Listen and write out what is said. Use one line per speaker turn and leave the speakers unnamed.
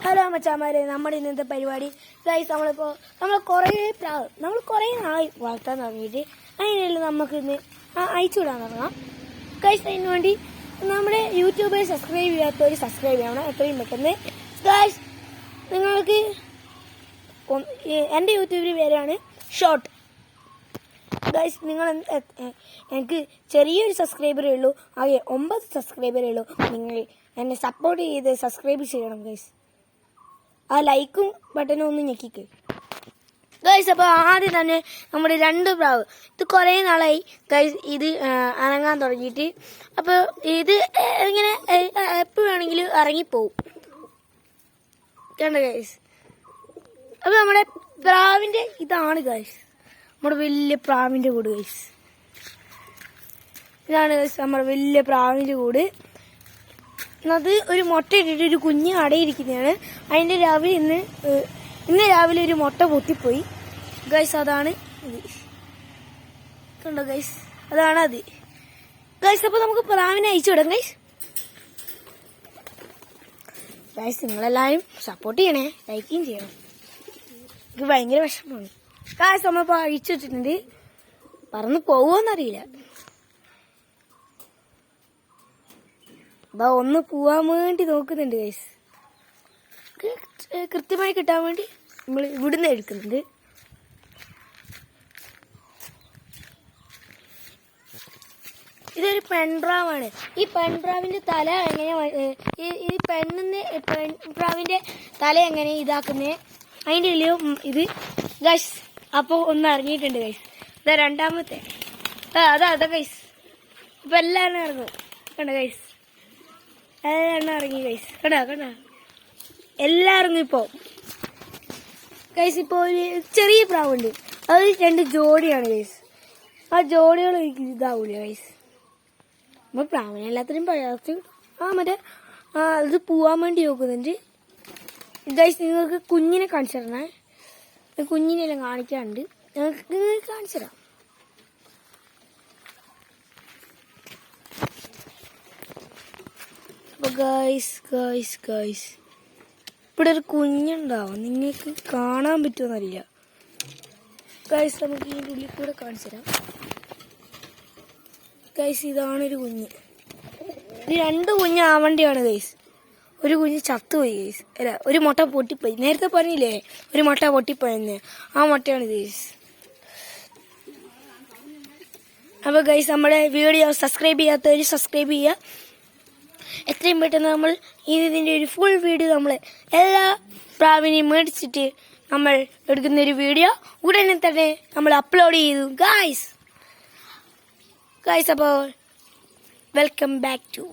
Hello മച്ചാമാരെ, നമ്മുടെ ഇന്നത്തെ പരിപാടി ഗൈസ് നമ്മൾ കുറേ നാളായി വളർത്താൻ തുടങ്ങിയിട്ട് അതിനെല്ലാം നമുക്ക് ഇന്ന് അയച്ചു വിടാൻ തുടങ്ങാം ഗൈസ്. അതിന് വേണ്ടി നമ്മുടെ യൂട്യൂബിൽ സബ്സ്ക്രൈബ് ചെയ്യാത്തവർ സബ്സ്ക്രൈബ് ചെയ്യണം എത്രയും പെട്ടെന്ന് ഗൈസ്. നിങ്ങൾക്ക് എൻ്റെ യൂട്യൂബിൽ പേരാണ് ഷോർട്ട് ഗൈസ്. എനിക്ക് ചെറിയൊരു സബ്സ്ക്രൈബറേ ഉള്ളൂ, ആകെ 9 സബ്സ്ക്രൈബറേ ഉള്ളൂ. നിങ്ങൾ എന്നെ സപ്പോർട്ട് ചെയ്ത് സബ്സ്ക്രൈബ് ചെയ്യണം ഗൈസ്. ആ ലൈക്കും ബട്ടനും ഒന്ന് ഞെക്കിക്ക് ഗൈസ്. അപ്പോൾ ആദ്യം തന്നെ നമ്മുടെ 2 പ്രാവ്, ഇത് കുറേ നാളായി ഗൈസ് ഇത് അനങ്ങാൻ തുടങ്ങിയിട്ട്. അപ്പോൾ ഇത് ഇങ്ങനെ എപ്പോൾ വേണമെങ്കിലും ഇറങ്ങിപ്പോവും കണ്ട ഗൈസ്. അപ്പോൾ നമ്മുടെ പ്രാവിൻ്റെ ഇതാണ് ഗൈസ്, നമ്മുടെ വലിയ പ്രാവിൻ്റെ കൂട് ഗൈസ്. ഇതാണ് ഗൈസ് നമ്മുടെ വലിയ പ്രാവിൻ്റെ കൂട്. അത് ഒരു മുട്ട ഇട്ടിട്ട് ഒരു കുഞ്ഞ് അടയിരിക്കുന്നതാണ്. അതിൻ്റെ ഇന്ന് രാവിലെ ഒരു മുട്ട പൊട്ടിപ്പോയി ഗൈസ്. അതാണ് ഇത് കണ്ടോ ഗൈസ്, അതാണ് അത് ഗൈസ്. അപ്പോൾ നമുക്ക് പ്രാവിനെ അയച്ചു വിടാം ഗൈസ്. ഗൈസ് നിങ്ങളെല്ലാവരും സപ്പോർട്ട് ചെയ്യണേ, ലൈക്കും ചെയ്യണം. എനിക്ക് ഭയങ്കര വിഷമമാണ് ഗൈസ്. നമ്മളിപ്പോൾ അഴിച്ചു വിട്ടിട്ടുണ്ട്, പറന്ന് പോവുമെന്നറിയില്ല. അപ്പോൾ ഒന്ന് പോവാൻ വേണ്ടി നോക്കുന്നുണ്ട് ഗൈസ്. കൃത്യമായി കിട്ടാൻ വേണ്ടി നമ്മൾ ഇവിടുന്ന് എടുക്കുന്നുണ്ട്. ഇതൊരു പെൺപ്രാവാണ്. ഈ പെൺപ്രാവിൻ്റെ തല എങ്ങനെയാണ്, ഈ പെൺപ്രാവിൻ്റെ തല എങ്ങനെ ഇതാക്കുന്നത് അതിൻ്റെ ഇത് ഗൈസ്. അപ്പോൾ ഒന്ന് ഇറങ്ങിയിട്ടുണ്ട് ഗൈസ്. ഇതാ രണ്ടാമത്തെ, അതാ ഗൈസ്. ഇപ്പം എല്ലാവരും ഇറങ്ങും കണ്ട ഗൈസ്, എല്ലാം ഇറങ്ങി ഗൈസ്. കണ്ട എല്ലാം ഇറങ്ങി ഇപ്പോൾ ഗൈസ്. ഇപ്പോൾ ഒരു ചെറിയ പ്രാവുണ്ട്, അത് 2 ജോഡിയാണ് ഗൈസ്. ആ ജോഡികൾ ഇതാവൂല ഗൈസ്. നമ്മൾ പ്രാവിനെ എല്ലാത്തിനും പ്രയാസം ഇത് പോവാൻ വേണ്ടി നോക്കുന്നുണ്ട് ഗൈസ്. നിങ്ങൾക്ക് കുഞ്ഞിനെ കാണിച്ചു തരണേ, കുഞ്ഞിനെല്ലാം കാണിക്കാറുണ്ട്, നിങ്ങൾക്ക് കാണിച്ചു തരാം. അപ്പോൾ ഗൈസ് ഇവിടെ ഒരു കുഞ്ഞുണ്ടാവും, നിങ്ങൾക്ക് കാണാൻ പറ്റുമെന്നറിയില്ല ഗൈസ്. നമുക്ക് ഇതിൻ്റെ ഉള്ളിൽ കൂടെ കാണിച്ചു തരാം ഗൈസ്. ഇതാണൊരു കുഞ്ഞ്, ഇത് 2 കുഞ്ഞ് ആവണ്ടിയാണ് ഗൈസ്. ഒരു കുഞ്ഞ് ചത്തുപോയി ഗൈസ്. അല്ല, ഒരു മുട്ട പൊട്ടിപ്പോയി. നേരത്തെ പറഞ്ഞില്ലേ ഒരു മുട്ട പൊട്ടിപ്പോയെന്ന്, ആ മുട്ടയാണ് ഗൈസ്. അപ്പോൾ ഗൈസ് നമ്മുടെ വീഡിയോ സബ്സ്ക്രൈബ് ചെയ്യാത്തവർ സബ്സ്ക്രൈബ് ചെയ്യുക. എത്രയും പെട്ടെന്ന് നമ്മൾ ഇതിൻ്റെ ഒരു ഫുൾ വീഡിയോ നമ്മൾ എല്ലാ പ്രാവിനെയും മേടിച്ചിട്ട് നമ്മൾ എടുക്കുന്നൊരു വീഡിയോ ഉടനെ തന്നെ നമ്മൾ അപ്ലോഡ് ചെയ്തു ഗൈസ്. അപ്പോൾ വെൽക്കം ബാക്ക് ടു